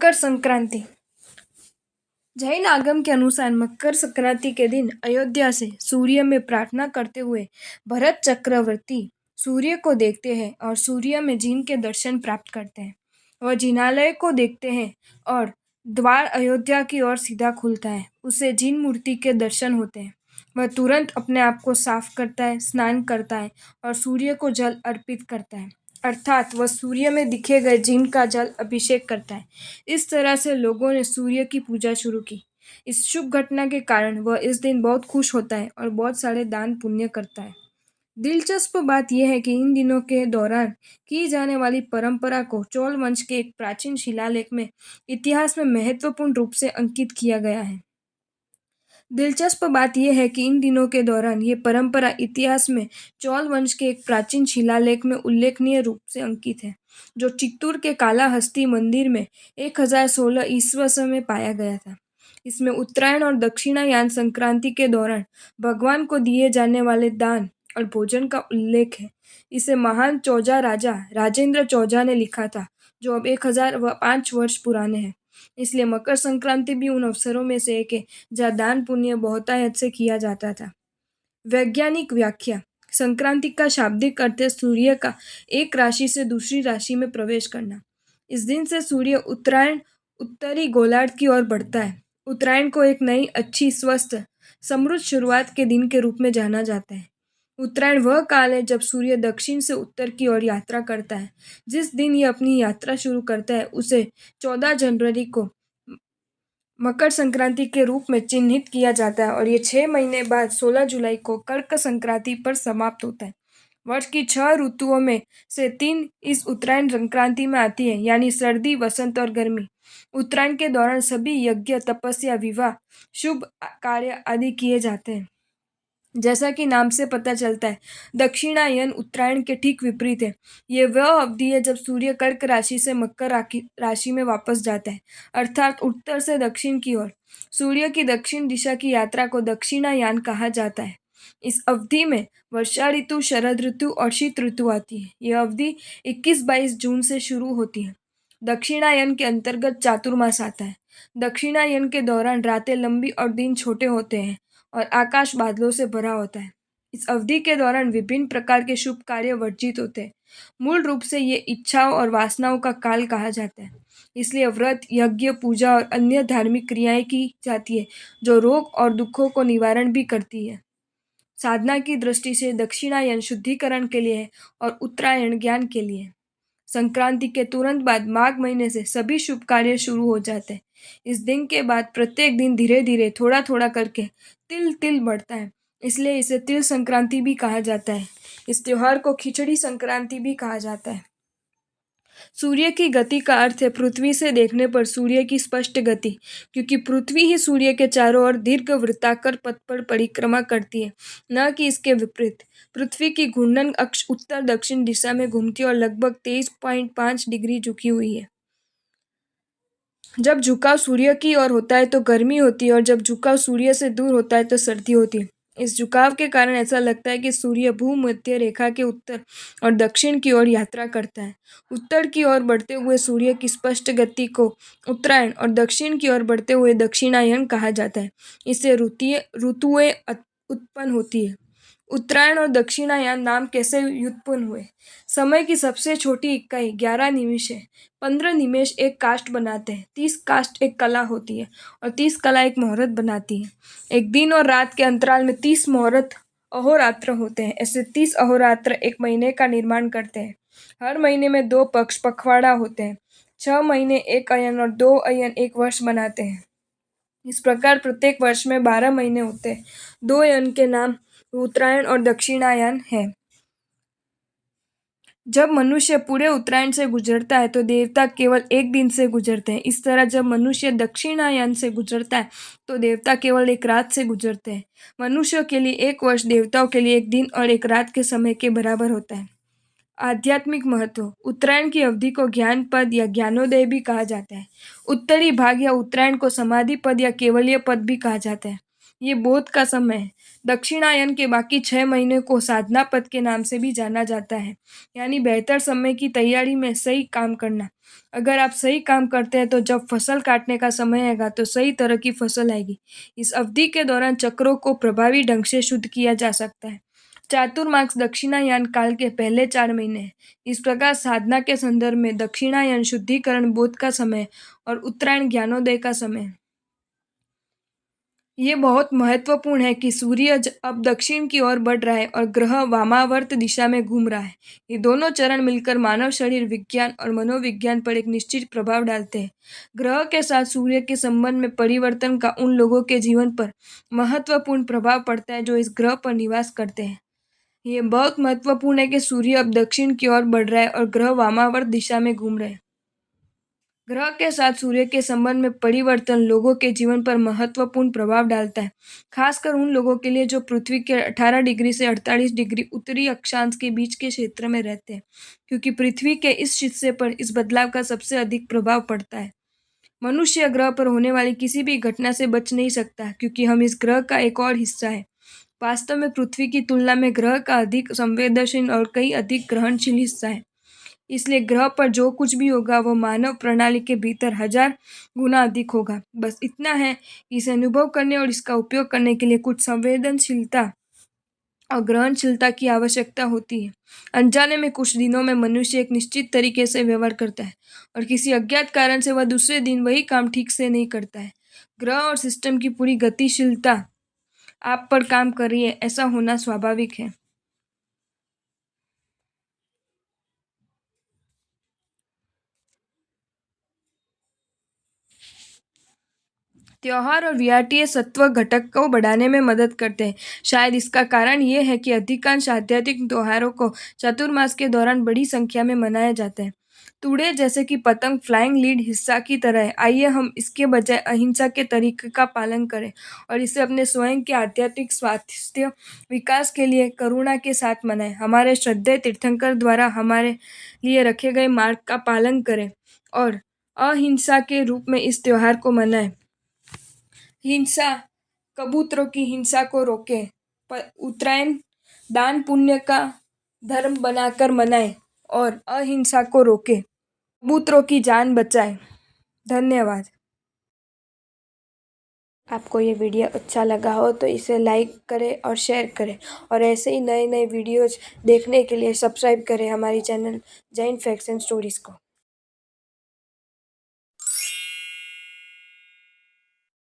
मकर संक्रांति। जैन आगम के अनुसार मकर संक्रांति के दिन अयोध्या से सूर्य में प्रार्थना करते हुए भरत चक्रवर्ती सूर्य को देखते हैं और सूर्य में जिन के दर्शन प्राप्त करते हैं। वह जिनालय को देखते हैं और द्वार अयोध्या की ओर सीधा खुलता है। उसे जिन मूर्ति के दर्शन होते हैं। वह तुरंत अपने आप को साफ करता है, स्नान करता है और सूर्य को जल अर्पित करता है, अर्थात वह सूर्य में दिखे गए जिन का जल अभिषेक करता है। इस तरह से लोगों ने सूर्य की पूजा शुरू की। इस शुभ घटना के कारण वह इस दिन बहुत खुश होता है और बहुत सारे दान पुण्य करता है। दिलचस्प बात यह है कि इन दिनों के दौरान की जाने वाली परंपरा को चोल वंश के एक प्राचीन शिलालेख में इतिहास में महत्वपूर्ण रूप से अंकित किया गया है। दिलचस्प बात यह है कि इन दिनों के दौरान ये परंपरा इतिहास में चोल वंश के एक प्राचीन शिलालेख में उल्लेखनीय रूप से अंकित है, जो चित्तूर के कालाहस्ती मंदिर में 1016 ईस्वी में पाया गया था। इसमें उत्तरायण और दक्षिणायन संक्रांति के दौरान भगवान को दिए जाने वाले दान और भोजन का उल्लेख है। इसे महान चौजा राजा राजेंद्र चौजा ने लिखा था, जो अब 1005 वर्ष पुराने हैं। इसलिए मकर संक्रांति भी उन अवसरों में से एक है जहाँ दान पुण्य बहुतायत से किया जाता था। वैज्ञानिक व्याख्या। संक्रांति का शाब्दिक अर्थ है सूर्य का एक राशि से दूसरी राशि में प्रवेश करना। इस दिन से सूर्य उत्तरी गोलार्ध की ओर बढ़ता है। उत्तरायण को एक नई, अच्छी, स्वस्थ, समृद्ध शुरुआत के दिन के रूप में जाना जाता है। उत्तरायण वह काल है जब सूर्य दक्षिण से उत्तर की ओर यात्रा करता है। जिस दिन यह अपनी यात्रा शुरू करता है उसे 14 जनवरी को मकर संक्रांति के रूप में चिन्हित किया जाता है और ये 6 महीने बाद 16 जुलाई को कर्क संक्रांति पर समाप्त होता है। वर्ष की 6 ऋतुओं में से 3 इस उत्तरायण संक्रांति में आती है, यानी सर्दी, वसंत और गर्मी। उत्तरायण के दौरान सभी यज्ञ, तपस्या, विवाह, शुभ कार्य आदि किए जाते हैं। जैसा कि नाम से पता चलता है, दक्षिणायन उत्तरायण के ठीक विपरीत है। ये वह अवधि है जब सूर्य कर्क राशि से मकर राशि में वापस जाता है, अर्थात उत्तर से दक्षिण की ओर। सूर्य की दक्षिण दिशा की यात्रा को दक्षिणायन कहा जाता है। इस अवधि में वर्षा ऋतु, शरद ऋतु और शीत ऋतु आती है। यह अवधि 21-22 जून से शुरू होती है। दक्षिणायन के अंतर्गत चातुर्मास आता है। दक्षिणायन के दौरान रातें लंबी और दिन छोटे होते हैं और आकाश बादलों से भरा होता है। इस अवधि के दौरान विभिन्न प्रकार के शुभ कार्य वर्जित होते हैं। मूल रूप से ये इच्छाओं और वासनाओं का काल कहा जाता है। इसलिए व्रत, यज्ञ, पूजा और अन्य धार्मिक क्रियाएं की जाती है, जो रोग और दुखों को निवारण भी करती है। साधना की दृष्टि से दक्षिणायन शुद्धिकरण के लिए है और उत्तरायण ज्ञान के लिए है। संक्रांति के तुरंत बाद माघ महीने से सभी शुभ कार्य शुरू हो जाते हैं। इस दिन के बाद प्रत्येक दिन धीरे धीरे, थोड़ा थोड़ा करके तिल तिल बढ़ता है, इसलिए इसे तिल संक्रांति भी कहा जाता है। इस त्योहार को खिचड़ी संक्रांति भी कहा जाता है। सूर्य की गति का अर्थ है पृथ्वी से देखने पर सूर्य की स्पष्ट गति, क्योंकि पृथ्वी ही सूर्य के चारों ओर दीर्घ वृत्ताकार पथ पर परिक्रमा करती है, न कि इसके विपरीत। पृथ्वी की घूर्णन अक्ष उत्तर दक्षिण दिशा में घूमती है और लगभग 23.5 डिग्री झुकी हुई है। जब झुकाव सूर्य की ओर होता है तो गर्मी होती है और जब झुकाव सूर्य से दूर होता है तो सर्दी होती है। इस झुकाव के कारण ऐसा लगता है कि सूर्य भूमध्य रेखा के उत्तर और दक्षिण की ओर यात्रा करता है। उत्तर की ओर बढ़ते हुए सूर्य की स्पष्ट गति को उत्तरायण और दक्षिण की ओर बढ़ते हुए दक्षिणायन कहा जाता है। इससे ऋतुएं उत्पन्न होती है। उत्तरायण और दक्षिणायन नाम कैसे व्युत्पन्न हुए? समय की सबसे छोटी इकाई 11 निमेष है। 15 निमेष एक काष्ठ बनाते हैं, 30 काष्ठ एक कला होती है और 30 कला एक मुहूर्त बनाती है। एक दिन और रात के अंतराल में 30 मुहूर्त अहोरात्र होते हैं। ऐसे 30 अहोरात्र एक महीने का निर्माण करते हैं। हर महीने में 2 पक्ष, पखवाड़ा होते हैं। 6 महीने एक अयन और 2 अयन एक वर्ष बनाते हैं। इस प्रकार प्रत्येक वर्ष में 12 महीने होते हैं। 2 अयन के नाम उत्तरायण और दक्षिणायन है। जब मनुष्य पूरे उत्तरायण से गुजरता है तो देवता केवल एक दिन से गुजरते हैं। इस तरह जब मनुष्य दक्षिणायन से गुजरता है तो देवता केवल एक रात से गुजरते हैं। मनुष्य के लिए एक वर्ष देवताओं के लिए एक दिन और एक रात के समय के बराबर होता है। आध्यात्मिक महत्व। उत्तरायण की अवधि को ज्ञान पद या ज्ञानोदय भी कहा जाता है। उत्तरी भाग या उत्तरायण को समाधि पद या केवलीय पद भी कहा जाता है। ये बोध का समय है। दक्षिणायन के बाकी 6 महीने को साधना पद के नाम से भी जाना जाता है, यानी बेहतर समय की तैयारी में सही काम करना। अगर आप सही काम करते हैं तो जब फसल काटने का समय आएगा तो सही तरह की फसल आएगी। इस अवधि के दौरान चक्रों को प्रभावी ढंग से शुद्ध किया जा सकता है। चातुर्मास दक्षिणायन काल के पहले 4 महीने हैं। इस प्रकार साधना के संदर्भ में दक्षिणायन शुद्धिकरण बोध का समय और उत्तरायण ज्ञानोदय का समय है। ये बहुत महत्वपूर्ण है कि सूर्य अब दक्षिण की ओर बढ़ रहा है और ग्रह वामावर्त दिशा में घूम रहा है। ये दोनों चरण मिलकर मानव शरीर विज्ञान और मनोविज्ञान पर एक निश्चित प्रभाव डालते हैं। ग्रह के साथ सूर्य के संबंध में परिवर्तन का उन लोगों के जीवन पर महत्वपूर्ण प्रभाव पड़ता है जो इस ग्रह पर निवास करते हैं। ये बहुत महत्वपूर्ण है कि सूर्य अब दक्षिण की ओर बढ़ रहा है और ग्रह वामावर्त दिशा में घूम रहे हैं। ग्रह के साथ सूर्य के संबंध में परिवर्तन लोगों के जीवन पर महत्वपूर्ण प्रभाव डालता है, खासकर उन लोगों के लिए जो पृथ्वी के 18 डिग्री से 48 डिग्री उत्तरी अक्षांश के बीच के क्षेत्र में रहते हैं, क्योंकि पृथ्वी के इस हिस्से पर इस बदलाव का सबसे अधिक प्रभाव पड़ता है। मनुष्य ग्रह पर होने वाली किसी भी घटना से बच नहीं सकता, क्योंकि हम इस ग्रह का एक और हिस्सा है। वास्तव में पृथ्वी की तुलना में ग्रह का अधिक संवेदनशील और कई अधिक ग्रहणशील हिस्सा है। इसलिए ग्रह पर जो कुछ भी होगा वह मानव प्रणाली के भीतर 1000 गुना अधिक होगा। बस इतना है कि इसे अनुभव करने और इसका उपयोग करने के लिए कुछ संवेदनशीलता और ग्रहणशीलता की आवश्यकता होती है। अनजाने में कुछ दिनों में मनुष्य एक निश्चित तरीके से व्यवहार करता है और किसी अज्ञात कारण से वह दूसरे दिन वही काम ठीक से नहीं करता है। ग्रह और सिस्टम की पूरी गतिशीलता आप पर काम कर रही है, ऐसा होना स्वाभाविक है। त्योहार और विआटीय सत्व घटक को बढ़ाने में मदद करते हैं। शायद इसका कारण ये है कि अधिकांश आध्यात्मिक त्योहारों को चातुर्मास के दौरान बड़ी संख्या में मनाया जाता है। तूड़े जैसे कि पतंग फ्लाइंग लीड हिस्सा की तरह है। आइए हम इसके बजाय अहिंसा के तरीके का पालन करें और इसे अपने स्वयं के आध्यात्मिक स्वास्थ्य विकास के लिए करुणा के साथ मनाएं। हमारे श्रद्धेय तीर्थंकर द्वारा हमारे लिए रखे गए मार्ग का पालन करें और अहिंसा के रूप में इस त्योहार को मनाएं। हिंसा कबूतरों की हिंसा को रोके। उत्तरायण दान पुण्य का धर्म बनाकर मनाएं और अहिंसा को रोके। कबूतरों की जान बचाएं। धन्यवाद। आपको ये वीडियो अच्छा लगा हो तो इसे लाइक करें और शेयर करें और ऐसे ही नए नए वीडियोज देखने के लिए सब्सक्राइब करें हमारी channel Jain facts and stories को।